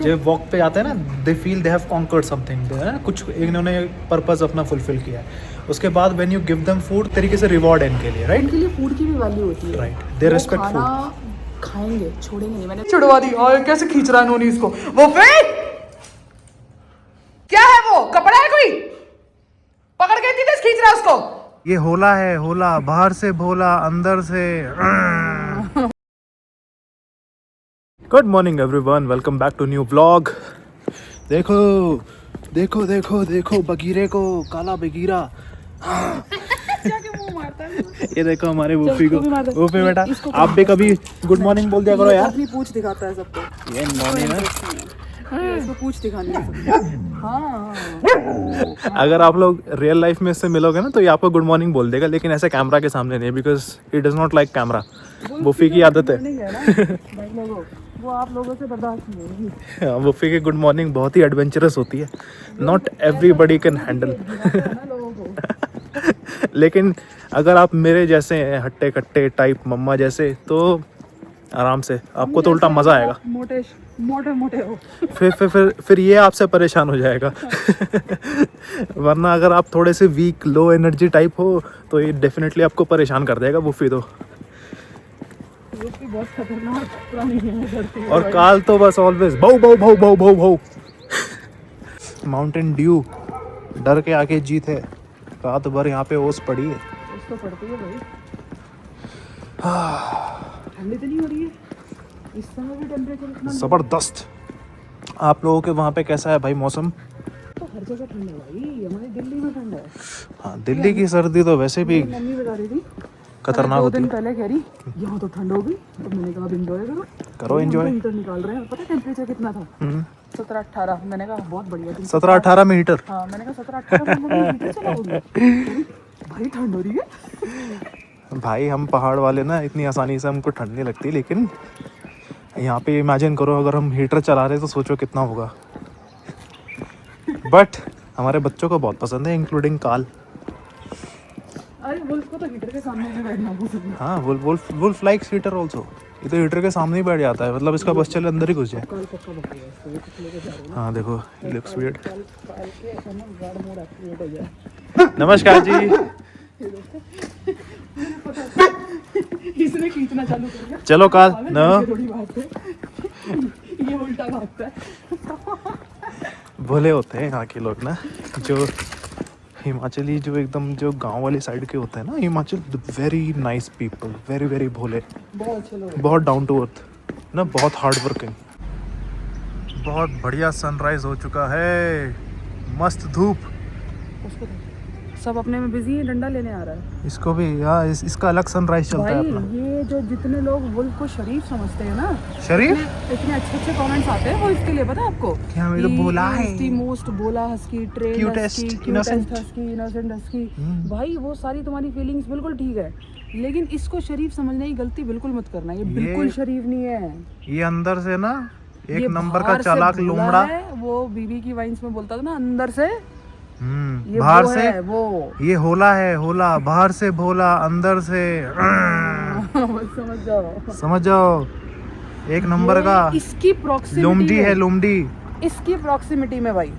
जब वॉक पे जाते हैं ना, they feel they have conquered something, कुछ इन्होंने पर्पस अपना फुलफिल किया है। उसके बाद when you give them food, तरीके से रिवॉर्ड है इनके लिए, राइट? इनके लिए फूड की भी वैल्यू होती है, राइट, दे रिस्पेक्ट फूड। खाएंगे, छोड़ेंगे नहीं। मैंने छुड़वा दी। और कैसे खींच रहा है नोनी इसको। वो फिर क्या है, वो कपड़ा है कोई, पकड़ के इतनी तेज खींच रहा है उसको। ये होला है, होला, बाहर से भोला, अंदर से। Good morning everyone, welcome back to new vlog. देखो देखो देखो देखो बगीरे को, काला बगीरा। ये देखो हमारे वूफी को। वूफी बेटा, आप भी कभी गुड मॉर्निंग बोल दिया करो यार। अपनी पूंछ दिखाता है सबको। ये मॉर्निंग है, इसको पूंछ दिखानी है। हाँ। अगर आप लोग रियल लाइफ में इससे मिलोगे ना तो ये आपको गुड मॉर्निंग बोल देगा, लेकिन ऐसे कैमरा के सामने नहीं, because it does not like camera. Woofy की आदत है। वो आप लोगों से बर्दाश्त नहीं होगी। वूफी की गुड मॉर्निंग बहुत ही एडवेंचरस होती है, नॉट एवरीबडी कैन हैंडल। लेकिन अगर आप मेरे जैसे हैं, हट्टे कट्टे टाइप मम्मा जैसे, तो आराम से आपको तो उल्टा मज़ा आएगा। मोटे मोटे हो। फिर ये आपसे परेशान हो जाएगा। वरना अगर आप थोड़े से वीक, लो एनर्जी टाइप हो तो ये डेफिनेटली आपको परेशान कर देगा वूफी तो। बहुत खतरनाक प्राणी है। और काल तो बस ऑलवेज भाऊ भाऊ भाऊ भाऊ भाऊ भाऊ। माउंटेन ड्यू, डर के आगे जीत है। रात भर यहाँ पे ओस पड़ी है। उसको पड़ती है भाई। ठंडी तो नहीं हो रही है इस समय भी, टेम्परेचर इतना जबरदस्त। आप लोगों के वहाँ पे कैसा है भाई मौसम? तो हर जगह ठंड है भाई, हमारी दिल्ली में ठंड है। हाँ, दिल्ली की सर्दी तो वैसे भी मम्मी बता रही थी खतरनाक 2 होती दिन है। पहले कह रही यहाँ तो ठंड होगी, तो मैंने कहा एंजॉय करो एंजॉय। हीटर निकाल रहे हैं। पता टेम्परेचर कितना था? 17-18। मैंने कहा बहुत बढ़िया। 17-18 में हीटर? हाँ, मैंने कहा 17-18 में हीटर चलाओगे? भाई ठंड हो रही है। भाई हम पहाड़ वाले ना, इतनी आसानी से हमको ठंड नहीं लगती, लेकिन यहाँ पे इमेजिन करो अगर हम हीटर चला रहे तो सोचो कितना होगा। बट हमारे बच्चों को बहुत पसंद है, इंक्लूडिंग काल। अरे वुल्फ को तो हीटर के सामने भी बैठना पसंद है। हाँ, वुल्फ लाइक्स हीटर आल्सो। ये तो हीटर के सामने ही बैठ जाता है, मतलब इसका बस चले अंदर ही घुस जाए। काल पक्का बकरी है, इसको कुछ लेके जा रहे हैं। हाँ देखो, लुक्स वियर्ड। काल के ऐसा ना गार्ड मोड एक्टिवेट हो जाए। नमस्कार जी। इसने खींचना चालू कर दिया। चलो काल न, थोड़ी बात है, ये उल्टा भागता है। भोले होते हैं यहाँ के लोग ना, जो हिमाचली, जो एकदम जो गांव वाली साइड के होते हैं ना Himachal, very nice people, very very भोले, बहुत अच्छे लोग, बहुत डाउन टू अर्थ ना, बहुत हार्ड वर्किंग। बहुत बढ़िया सनराइज हो चुका है, मस्त धूप। उसको सब अपने में बिजी है, डंडा लेने आ रहा है इसको भी यार, इसका अलग सनराइज चलता है अपना। ये जो जितने लोग वुल्फ को शरीफ समझते हैं ना, शरीफ, इतने अच्छे कमेंट्स आते हैं वुल्फ के लिए, पता है आपको? क्या मेरे बोला है, दी मोस्ट बोला husky, trend cutest, husky, innocent husky. भाई वो सारी तुम्हारी फीलिंग्स बिल्कुल ठीक है, लेकिन इसको शरीफ समझने की गलती बिल्कुल मत करना। ये बिल्कुल शरीफ नहीं है। ये अंदर से ना एक ये नंबर का बाहर से चालाक भोला लोमड़ा है। वो बीबी की वाइन्स में बोलता था ना, अंदर से ये बाहर वो से है, वो ये होला है, होला, बाहर से भोला, अंदर से समझ जाओ, समझ जाओ, एक नंबर का इसकी प्रॉक्सिमिटी लोमड़ी है, लोमड़ी। इसकी प्रॉक्सिमिटी में भाई,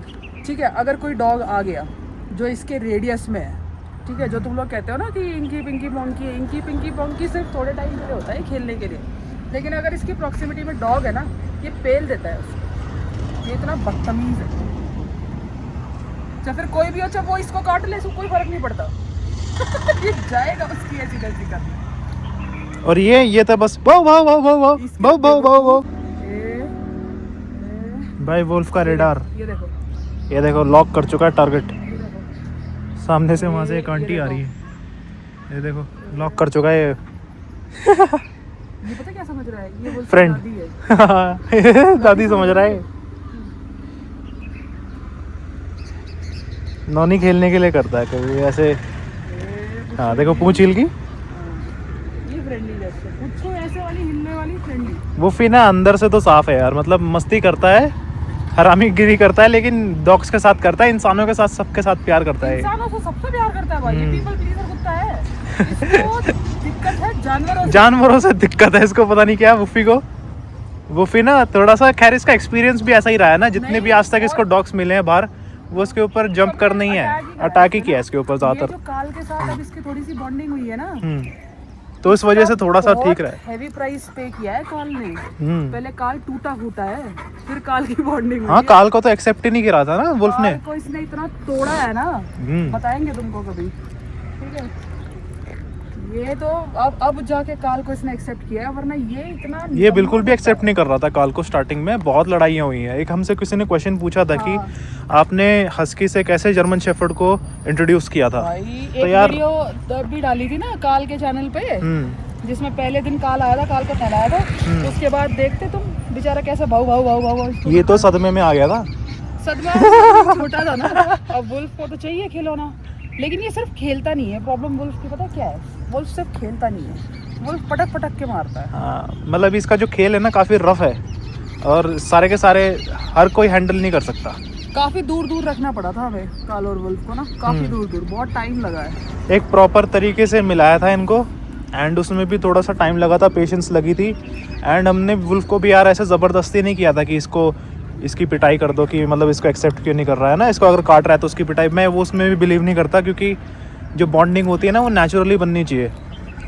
ठीक है, अगर कोई डॉग आ गया जो इसके रेडियस में है, ठीक है, जो तुम लोग कहते हो ना कि inky pinky ponky, inky pinky ponky सिर्फ थोड़े टाइम के लिए होता है, खेलने के लिए, लेकिन अगर इसकी प्रॉक्सिमिटी में डॉग है ना, ये पेल देता है उसको। ये इतना बदतमीज है। चाहे फिर कोई भी हो, चाहे वो इसको काट ले, इसको कोई फर्क नहीं पड़ता। ये जाएगा उसकी ऐसी गलती करने। और ये तो बस wow wow wow wow wow wow wow wow wow. भाई वुल्फ का रेडार, ये देखो लॉक कर चुका है टारगेट। सामने से वहां से एक आंटी आ रही है, ये देखो लॉक कर चुका है। ये पता क्या समझ रहा है? ये वुल्फ फ्रेंड है। दादी समझ रहा है। नॉनी खेलने के लिए करता है कभी ऐसे। हाँ देखो पूंछ हिल की, ये फ्रेंडली जैसे पूछो, ऐसे वाली हिलने वाली फ्रेंडली। वो फिर ना अंदर से तो साफ है यार, मतलब मस्ती करता है, हरामीगिरी करता है, लेकिन डॉग्स के साथ करता है, इंसानों के साथ, सबके साथ प्यार करता है। इंसानों से सबसे प्यार करता है भाई, ये पीपल प्लीजर कुत्ता है। इसको दिक्कत है जानवरों से। जानवरों से दिक्कत है इसको, पता नहीं क्या वुफी को। वो फिर ना थोड़ा सा, खैर इसका एक्सपीरियंस भी ऐसा ही रहा है ना, जितने भी आज तक इसको डॉग्स मिले हैं बाहर, वो इसके ऊपर जंप कर नहीं है, अटैक ही किया है इसके ऊपर ये ज़्यादातर। जो काल के साथ अब इसकी थोड़ी सी बॉन्डिंग हुई है ना, तो इस वजह से थोड़ा सा ठीक रहा है। हैवी प्राइस पे किया है काल ने। हम्म। पहले काल टूटा फूटा है, फिर काल की बॉन्डिंग हाँ, काल को तो एक्सेप्ट ही नहीं करा था ना वुल्फ ने। को इसने इतना तोड़ा है ना, हम्म। बताएंगे तुमको कभी, ठीक है। ये तो अब जाके काल को इसने एक्सेप्ट किया है, वरना ये बिल्कुल भी एक्सेप्ट नहीं कर रहा था काल को। स्टार्टिंग में बहुत लड़ाइयाँ हुई हैं। एक हमसे किसी ने क्वेश्चन पूछा था कि आपने हस्की से कैसे जर्मन शेफर्ड को इंट्रोड्यूस किया था। भाई तो एक यार वीडियो भी डाली थी ना काल के चैनल पे, जिसमें पहले दिन काल आया था, काल को फैलाया था, उसके बाद देखते तुम बेचारा कैसे भाव भाव भाव भाव ये तो सदमे में आ गया था। सदमा छोटा था ना। अब वुल्फ को तो चाहिए खिलौना, लेकिन ये सिर्फ खेलता नहीं है। प्रॉब्लम वुल्फ की पता क्या है, वुल्फ सिर्फ खेलता नहीं है, वुल्फ पटक पटक के मारता है। हाँ, मतलब इसका जो खेल है ना काफ़ी रफ है, और सारे के सारे हर कोई हैंडल नहीं कर सकता। काफी दूर दूर रखना पड़ा था हमें काल और वुल्फ को ना, काफी दूर दूर, बहुत टाइम लगा है। एक प्रॉपर तरीके से मिलाया था इनको, एंड उसमें भी थोड़ा सा टाइम लगा था, पेशेंस लगी थी। एंड हमने वुल्फ को भी यार ऐसे ज़बरदस्ती नहीं किया था कि इसकी पिटाई कर दो, कि मतलब इसको एक्सेप्ट क्यों नहीं कर रहा है ना, इसको अगर काट रहा है तो उसकी पिटाई। मैं वो उसमें भी बिलीव नहीं करता, क्योंकि जो बॉन्डिंग होती है ना वो नेचुरली बननी चाहिए,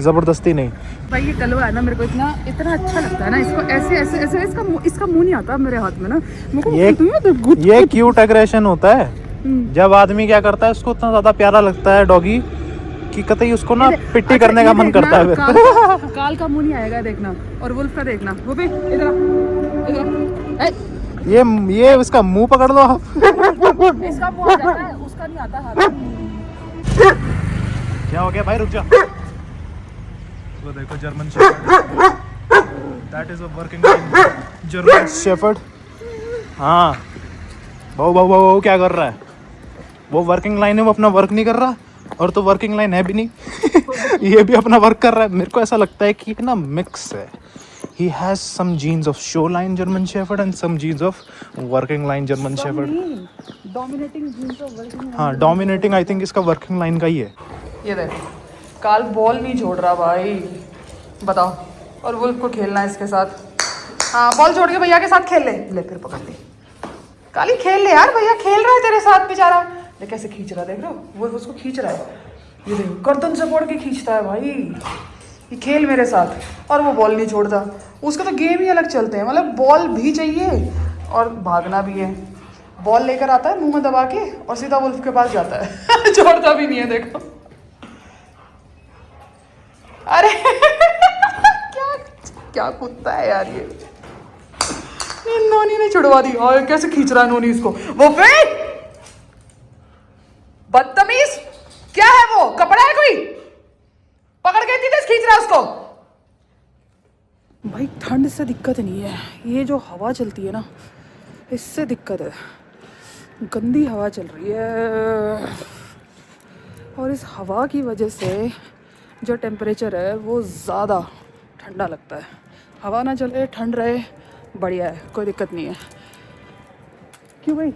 ज़बरदस्ती नहीं। भाई ये कलवा है ना, मेरे को इतना अच्छा लगता है ना, इसको ऐसे ऐसे ऐसे इसका मुंह नहीं आता मेरे हाथ में ना, ये क्यूट एग्रेशन होता है। जब आदमी क्या करता है, उसको इतना ज़्यादा प्यारा लगता है डॉगी कि कतई उसको ना पिट्टी करने का मन करता है। काल का मुंह नहीं आएगा देखना, और वुल्फ का देखना। वो भी इधर ये इसका मुंह पकड़ लो आप। इसका मुंह आ जाता है, उसका नहीं आता हाथ। क्या हो गया भाई, रुक जा। वो देखो German shepherd, that is a working German shepherd. हाँ, वो क्या कर रहा है, वो वर्किंग लाइन है, वो अपना वर्क नहीं कर रहा, और तो वर्किंग लाइन है भी नहीं। ये भी अपना वर्क कर रहा है। मेरे को ऐसा लगता है कि एक ना मिक्स है। He has some genes of show line German Shepherd and some genes of working line German Shepherd. Dominating jeans of working. हाँ, डोमिनेटिंग आई थिंक इसका वर्किंग लाइन का ही है। ये देख, काल बॉल नहीं छोड़ रहा भाई, बताओ। और वुल्फ को खेलना है इसके साथ। हाँ, बॉल छोड़ के भैया के साथ खेल ले फिर पकड़ ले। काली खेल ले यार, भैया खेल रहा है तेरे साथ बेचारा। देख कैसे खींच रहा है, देख रहे हो, वो उसको खींच रहा है। ये देखो गर्दन से पकड़ के खींचता है भाई, ये खेल मेरे साथ। और वो बॉल नहीं छोड़ता, उसका तो गेम ही अलग चलते हैं। मतलब बॉल भी चाहिए और भागना भी है। बॉल लेकर आता है मुंह में दबा के और सीधा वुल्फ के पास जाता है। छोड़ता भी नहीं है, देखो। अरे क्या कुत्ता है यार ये। नोनी ने छुड़वा दी, और कैसे खींच रहा है नोनी इसको। वो फिर बदतमीज, क्या है वो, कपड़ा है कोई, पकड़ के इतनी तेज खींच रहा है उसको। भाई ठंड से दिक्कत नहीं है, ये जो हवा चलती है ना, इससे दिक्कत है। गंदी हवा चल रही है, और इस हवा की वजह से जो टेम्परेचर है वो ज़्यादा ठंडा लगता है। हवा ना चले, ठंड रहे, बढ़िया है, कोई दिक्कत नहीं है। क्यों भाई?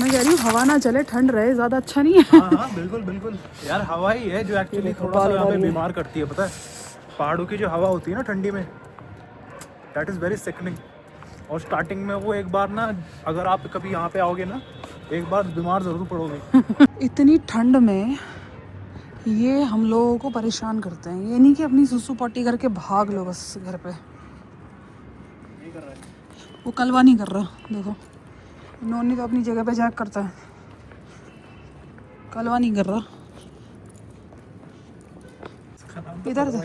मैं कह रही हूँ हवा ना चले, ठंड रहे, ज़्यादा अच्छा नहीं है। हाँ, बिल्कुल बिल्कुल यार, हवा ही है जो एक्चुअली थोड़ा सा हमें बीमार करती है, पता है। पहाड़ों की जो हवा होती है ना ठंडी में, दैट इज़ वेरी सिकनिंग। और स्टार्टिंग में वो एक बार ना, अगर आप कभी यहाँ पे आओगे ना, एक बार बीमार ज़रूर पड़ोगे। इतनी ठंड में ये हम लोगों को परेशान करते हैं। ये नहीं कि अपनी सुसु पॉटी करके भाग लो बस घर पे। नहीं कर रहा है वो, कलवा नहीं कर रहा, देखो। नोनी तो अपनी जगह पे जाग करता है, कलवा नहीं कर रहा। इधर से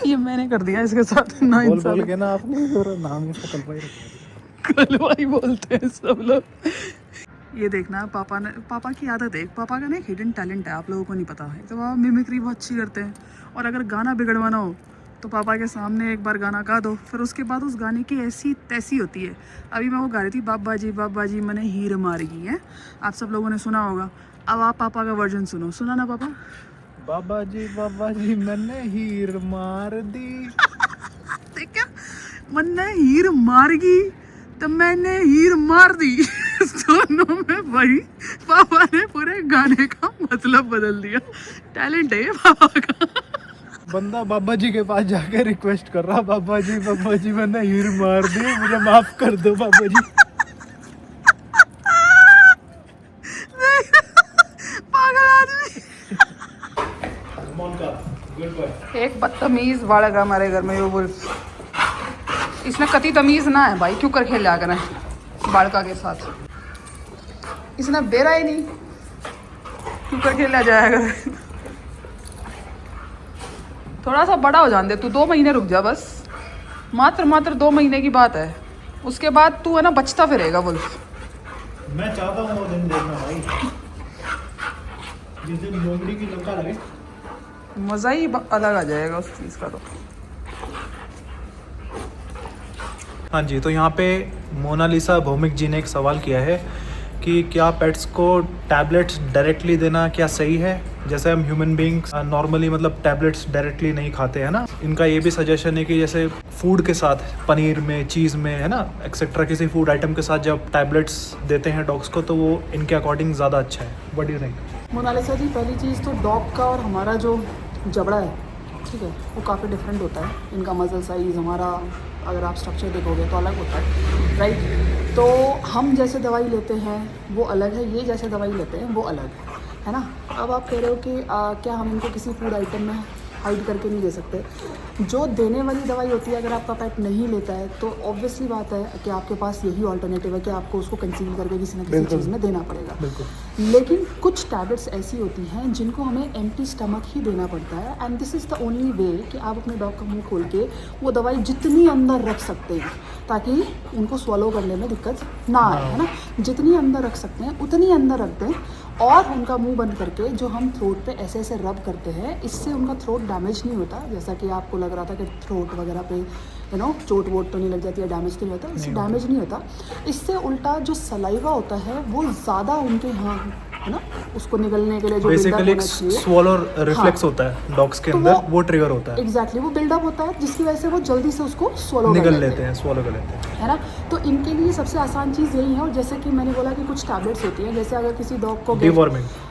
ये मैंने कर दिया इसके साथ ना, बोल के ना आपने नाम इसका कलवा ही रखा। कलवा ही बोलते हैं सब लोग। ये देखना, पापा की आदत है। पापा का ना एक हिडन टैलेंट है, आप लोगों को नहीं पता है। तो पापा मिमिक्री बहुत अच्छी करते हैं, और अगर गाना बिगड़वाना हो तो पापा के सामने एक बार गाना गा दो, फिर उसके बाद उस गाने की ऐसी तैसी होती है। अभी मैं वो गा रही थी, बाबा जी मैंने हीर मार गई है, आप सब लोगों ने सुना होगा। अब आप पापा का वर्जन सुनो, सुना ना पापा? बाबा जी मैंने हीर मार दी। ठीक है, मैंने हीर मार गी तो मैंने हीर मार दी। दोनों में भाई पापा ने पूरे गाने का मतलब बदल दिया। टैलेंट है ये पापा का। बंदा बाबा जी के पास जाके रिक्वेस्ट कर रहा, बाबा जी मैंने हीर मार दी, मुझे माफ कर दो बाबा जी। पागल आदमी। एक बदतमीज बालक हमारे घर में ये वुल्फ। इसने कति तमीज ना है भाई, क्यों कर खेल करें बालका के साथ। इसने बेरा ही नहीं, क्यों कर खेला जाएगा। थोड़ा सा बड़ा हो जाने दे तू, 2 महीने रुक जा बस, मात्र 2 महीने की बात है। उसके बाद तू है ना बचता फिरेगा वुल्फ। मैं चाहता हूँ वो दिन देखना भाई, जिस दिन लोमड़ी की लंका लगे, मज़ा ही अलग आ जाएगा उस चीज़ का। तो हाँ जी, तो यहाँ पे मोनालिसा भौमिक जी ने एक सवाल किया है कि क्या पेट्स को टैबलेट्स डायरेक्टली देना क्या सही है। जैसे हम ह्यूमन बींग्स नॉर्मली मतलब टैबलेट्स डायरेक्टली नहीं खाते हैं ना। इनका ये भी सजेशन है कि जैसे फूड के साथ, पनीर में, चीज़ में है ना, एक्सेट्रा किसी फूड आइटम के साथ जब टैबलेट्स देते हैं डॉग्स को, तो वो इनके अकॉर्डिंग ज़्यादा अच्छा है। What do you think? Monalisa ji, पहली चीज़ तो डॉग का और हमारा जो जबड़ा है, ठीक है, वो काफ़ी डिफरेंट होता है। इनका मसल साइज़ हमारा, अगर आप स्ट्रक्चर देखोगे तो अलग होता है, राइट। तो हम जैसे दवाई लेते हैं वो अलग है, ये जैसे दवाई लेते हैं वो अलग है ना। अब आप कह रहे हो कि क्या हम इनको किसी फूड आइटम में हाइड करके नहीं दे सकते। जो देने वाली दवाई होती है, अगर आपका पेट नहीं लेता है तो ऑब्वियसली बात है कि आपके पास यही ऑल्टरनेटिव है कि आपको उसको कंसील करके किसी न किसी चीज़ में देना पड़ेगा। लेकिन कुछ टैबलेट्स ऐसी होती हैं जिनको हमें एम्प्टी स्टमक ही देना पड़ता है, and this is the only way कि आप अपने डॉग का मुंह खोल के वो दवाई जितनी अंदर रख सकते हैं ताकि उनको स्वलो करने में दिक्कत ना आए, है ना। जितनी अंदर रख सकते हैं उतनी अंदर रख दें, और उनका मुंह बंद करके जो हम थ्रोट पे ऐसे ऐसे रब करते हैं, इससे उनका थ्रोट डैमेज नहीं होता। जैसा कि आपको लग रहा था कि थ्रोट वगैरह पे चोट वोट तो नहीं लग जाती है, डैमेज तो नहीं होता, इससे डैमेज नहीं होता। इससे उल्टा जो सलाइवा होता है वो ज़्यादा उनके यहाँ, है ना, उसको निकलने के लिए जो बेसिकली एक स्वॉलो रिफ्लेक्स होता है डॉग्स के अंदर, वो ट्रिगर होता है। एग्जैक्टली, वो बिल्डअप होता है जिसकी वजह से वो जल्दी से उसको स्वॉलो निकल लेते हैं, स्वॉलो कर लेते हैं, है ना। तो इनके लिए सबसे आसान चीज़ यही है। और जैसे कि मैंने बोला कि कुछ टैबलेट्स होती हैं, जैसे अगर किसी डॉग को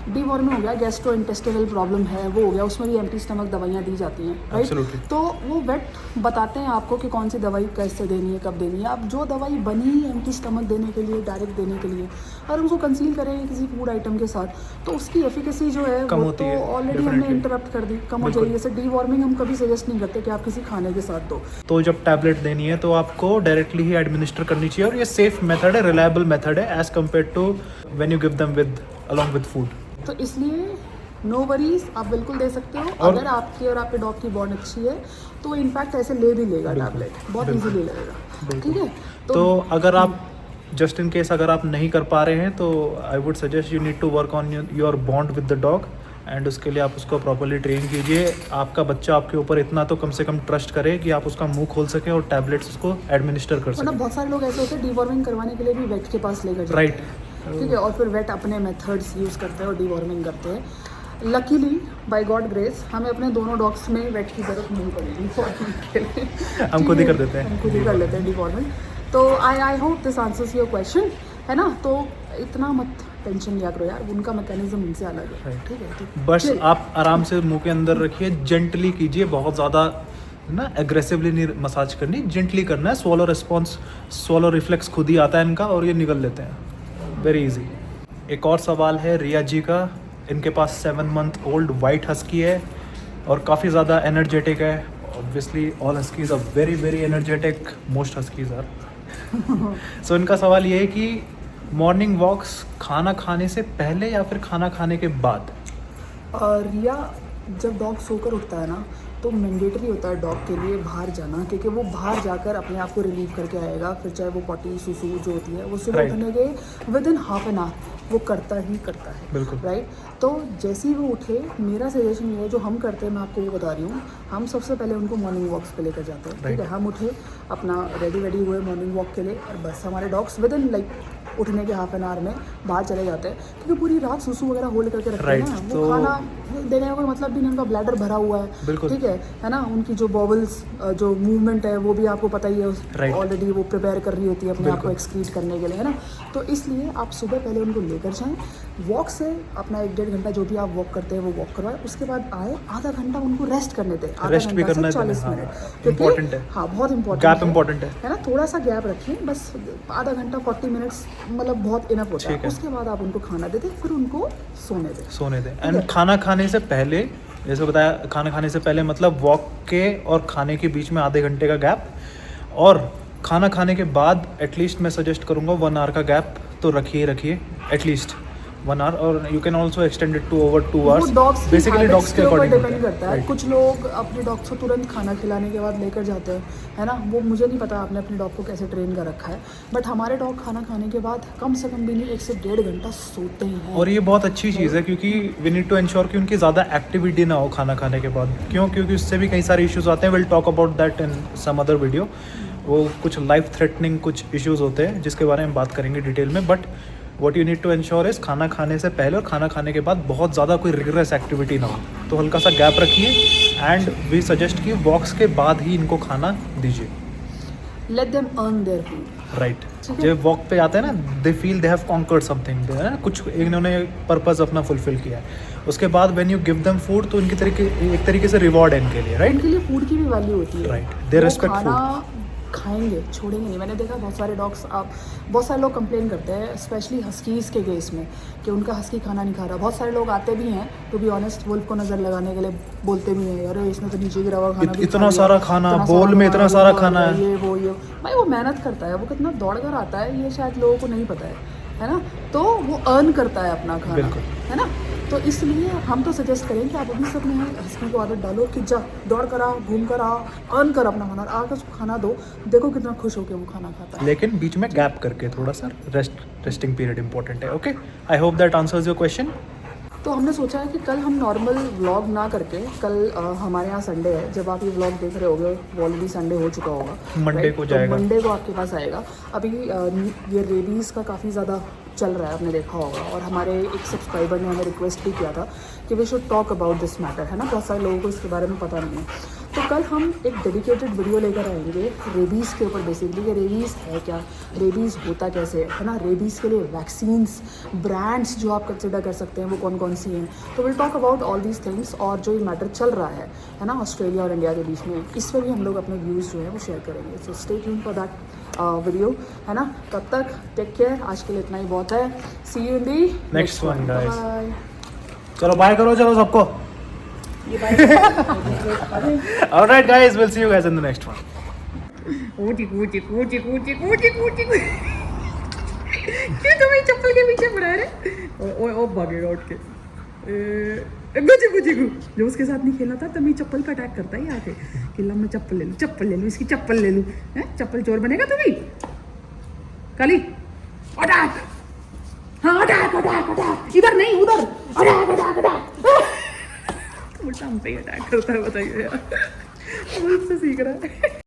डीवॉर्मिंग हो गया, गैस्ट्रो इंटेस्टिनल प्रॉब्लम है, वो हो गया, उसमें भी एम्प्टी स्टमक दवाइयाँ दी जाती हैं, राइट। तो वो वेट बताते हैं आपको कि कौन सी दवाई कैसे देनी है, कब देनी है। अब जो दवाई बनी है एम्प्टी स्टमक देने के लिए, डायरेक्ट देने के लिए, और उसको कंसील करेंगे किसी फूड आइटम के साथ, तो उसकी एफिकेसी जो है वो तो ऑलरेडी हमने इंटरप्ट कर दी, कम हो जाएगी। जैसे डीवॉर्मिंग हम कभी सजेस्ट नहीं करते कि आप किसी खाने के साथ दो। तो जब टैबलेट देनी है तो आपको डायरेक्टली ही एडमिनिस्टर करनी चाहिए, और ये सेफ मेथड है, रिलायबल मेथड है as compare to when you give them with along with food. तो इसलिए नो वरीज, आप बिल्कुल दे सकते हो। अगर आपकी और आपके डॉग की बॉन्ड अच्छी है तो इनफैक्ट ऐसे ले भी लेगा टैबलेट, बहुत इजीली लेगा, ठीक है। तो अगर आप जस्ट इन केस अगर आप नहीं कर पा रहे हैं तो I would suggest you need to work on your bond with the dog, and उसके लिए आप उसको प्रॉपर्ली ट्रेन कीजिए। आपका बच्चा आपके ऊपर इतना तो कम से कम ट्रस्ट करे कि आप उसका मुंह खोल सकें और टैबलेट्स उसको एडमिनिस्टर कर सकें। बहुत सारे लोग ऐसे होते हैं डीवॉर्मिंग करवाने के लिए भी वेट के पास लेकर जाते हैं, राइट, ठीक है, और फिर वेट अपने मेथड्स यूज़ करते हैं और डीवॉर्मिंग करते हैं। लकीली बाय गॉड ग्रेस हमें अपने दोनों डॉग्स में वेट की जरूरत नहीं पड़ेगी डीवॉर्मिंग के लिए। हम खुद ही कर देते हैं, हम खुद ही कर लेते हैं डीवॉर्मिंग। तो I hope this answers your question, है ना। तो इतना मत टेंशन लिया करो यार, उनका मैकेनिज्म उनसे अलग है, ठीक है, ठीक। बस आप आराम से मुंह के अंदर रखिए, जेंटली कीजिए, बहुत ज़्यादा ना एग्रेसिवली नहीं मसाज करनी, जेंटली करना है। स्वॉलो रिस्पॉन्स, स्वॉलो रिफ्लेक्स खुद ही आता है इनका और ये निकल लेते हैं, वेरी इजी। एक और सवाल है रिया जी का, इनके पास 7 मंथ ओल्ड वाइट हस्की है और काफ़ी ज़्यादा एनर्जेटिक है। Obviously all huskies are very very energetic, most huskies are. So इनका सवाल ये है कि मॉर्निंग वॉक्स खाना खाने से पहले या फिर खाना खाने के बाद? रिया, जब डॉग सोकर उठता है ना तो मैंडेटरी होता है डॉग के लिए बाहर जाना, क्योंकि वो बाहर जाकर अपने आप को रिलीव करके आएगा। फिर चाहे वो पॉटी सुसु जो होती है वो सुबह उठने के with in half an hour वो करता ही करता है, बिल्कुल, राइट। तो जैसे ही वो उठे, मेरा सजेशन ये है, जो हम करते हैं मैं आपको वो बता रही हूँ, हम सबसे पहले उनको मॉर्निंग वॉक्स पे लेकर जाते हैं, ठीक है। हम उठे, अपना रेडी हुए मॉर्निंग वॉक के लिए, और बस हमारे डॉग्स विद इन उठने के हाफ एन आवर में बाहर चले जाते हैं, क्योंकि पूरी रात सुसु वगैरह होल्ड करके रखते हैं ना, वो खाना देने का कोई मतलब भी नहीं, उनका ब्लैडर भरा हुआ है, बिल्कुल। ठीक है ना। उनकी जो बॉबल्स जो मूवमेंट है वो भी आपको पता ही है, Right. ऑलरेडी वो प्रिपेयर कर रही होती है अपने आप को बिल्कुल। एक्सक्रीट करने के लिए, है ना। तो इसलिए आप सुबह पहले उनको लेकर जाएं, वॉक से अपना 1-1.5 घंटा जो भी आप वॉक करते हैं वो वॉक करवाएं, उसके बाद आए, आधा घंटा उनको रेस्ट करने दें, आधा रेस्ट भी घंटा करना से है, 40 हाँ, मिनट, क्योंकि- important है। हाँ बहुत इंपॉर्टेंट गैप important है ना। थोड़ा सा गैप रखिए, बस आधा घंटा 40 मिनट्स मतलब बहुत इनफ होता ठीक है। है। उसके बाद आप उनको खाना दे दें, फिर उनको सोने दें। एंड खाना खाने से पहले, जैसे बताया, खाना खाने से पहले मतलब वॉक के और खाने के बीच में आधे घंटे का गैप, और खाना खाने के बाद एटलीस्ट मैं सजेस्ट करूँगा 1 आवर का गैप तो रखिए एटलीस्ट 1 आवर, और you can also extend it to over 2 वो आवर्स। डॉग्स बेसिकली डॉग्स के अकॉर्डिंग डिपेंड करता है। कुछ लोग अपने डॉग्स को तुरंत खाना खिलाने के बाद लेकर जाते हैं, है ना। वो मुझे नहीं पता आपने अपने डॉग को कैसे ट्रेन कर रखा है, बट हमारे डॉग खाना खाने के बाद कम से कम भी नहीं 1 से 1.5 घंटा सोते हैं। और ये बहुत अच्छी चीज़ है, क्योंकि वी नीड टू इंश्योर कि उनकी ज़्यादा एक्टिविटी ना हो खाना खाने के बाद। क्यों? क्योंकि उससे भी कई सारे इश्यूज आते हैं। Will talk about that in some other video. वो कुछ लाइफ थ्रेटनिंग कुछ इश्यूज होते हैं जिसके बारे में बात करेंगे डिटेल में। But what you need to ensure is खाना खाने से पहले और खाना खाने के बाद बहुत ज़्यादा कोई रिग्रेस एक्टिविटी ना हो, तो हल्का सा गैप रखिए। एंड वी सजेस्ट कि वॉक्स के बाद ही इनको खाना दीजिए। Let them earn their food. Right. ठीक है। जब वॉक पे आते हैं ना, they feel they have conquered something, कुछ इन्होंने पर्पस अपना फुलफिल किया है। उसके बाद when you give them food, तो इनकी एक तरीके से रिवॉर्ड है इनके लिए, राइट। उनके लिए फूड की भी वैल्यू होती है। Right. They वो respect खाना खाएंगे, छोड़ेंगे नहीं। मैंने देखा बहुत सारे डॉग्स, बहुत सारे लोग कंप्लेन करते हैं, स्पेशली हस्कीज़ के केस में, कि उनका हस्की खाना नहीं खा रहा। बहुत सारे लोग आते भी हैं, टू बी ऑनेस्ट, वुल्फ को नज़र लगाने के लिए बोलते भी हैं, अरे इसने तो नीचे गिरा हुआ खाना भी इतना खा लिया, सारा खाना, इतना बोल में इतना सारा खाना है। ये वो भाई वो मेहनत करता है, वो कितना दौड़ कर आता है, ये शायद लोगों को नहीं पता है ना। तो वो अर्न करता है अपना खाना, बिल्कुल। है ना। तो इसलिए हम तो सजेस्ट करें कि आप अभी सब में हस्की को आदत डालो कि जा दौड़ कर आ, घूम कर आ, अर्न कर अपना खाना, आकर उसको खाना दो, देखो कितना खुश होकर वो खाना खाता है। लेकिन बीच में गैप करके थोड़ा सा रेस्टिंग पीरियड इंपॉर्टेंट है। Okay, I hope that answers your question. तो हमने सोचा है कि कल हम नॉर्मल व्लॉग ना करके, कल हमारे यहाँ संडे है, जब आप ये व्लॉग देख रहे होगे ऑलरेडी संडे हो चुका होगा, मंडे right? को तो जाएगा। मंडे को आपके पास आएगा। अभी ये रेबीज़ का काफ़ी ज़्यादा चल रहा है, आपने देखा होगा, और हमारे एक सब्सक्राइबर ने हमें रिक्वेस्ट भी किया था कि we should talk about this matter, है ना। बहुत सारे लोगों को इसके बारे में पता नहीं है। तो कल हम एक डेडिकेटेड वीडियो लेकर आएंगे रेबीज़ के ऊपर, बेसिकली कि रेबीज़ है क्या, रेबीज़ होता कैसे है ना। रेबीज़ के लिए वैक्सीन्स, ब्रांड्स जो आप कंसिडर कर सकते हैं वो कौन कौन सी हैं। तो will talk about all these things, और जो ये मैटर चल रहा है ना ऑस्ट्रेलिया और इंडिया के बीच में, इस पर भी हम लोग अपने व्यूज़ जो है वो शेयर करेंगे। So stay tuned for that video, है ना। तब तक टेक केयर, आज के लिए इतना ही बहुत है। See you in the next one guys. Bye. चलो बाय करो, चलो सबको। Alright guys, will see you guys in the next one. ऊँची ऊँची ऊँची ऊँची ऊँची ऊँची क्यों तुम्हें चप्पल के पीछे पड़ा रहे? ओ भागेगा उठ के। गुची गुची गु जो उसके साथ नहीं खेला था, तभी चप्पल पे अटैक करता है आके कि ला मैं चप्पल ले लूँ, इसकी चप्पल ले लूँ। हैं, चप्पल चोर बनेगा तुम्ही काली। अटैक, हाँ अटैक अटैक अटैक, इधर नहीं उधर, अटैक अटैक अटैक। उल्टा हम पे अटैक करता है, बताइए यार। वो उससे सीख रहा है।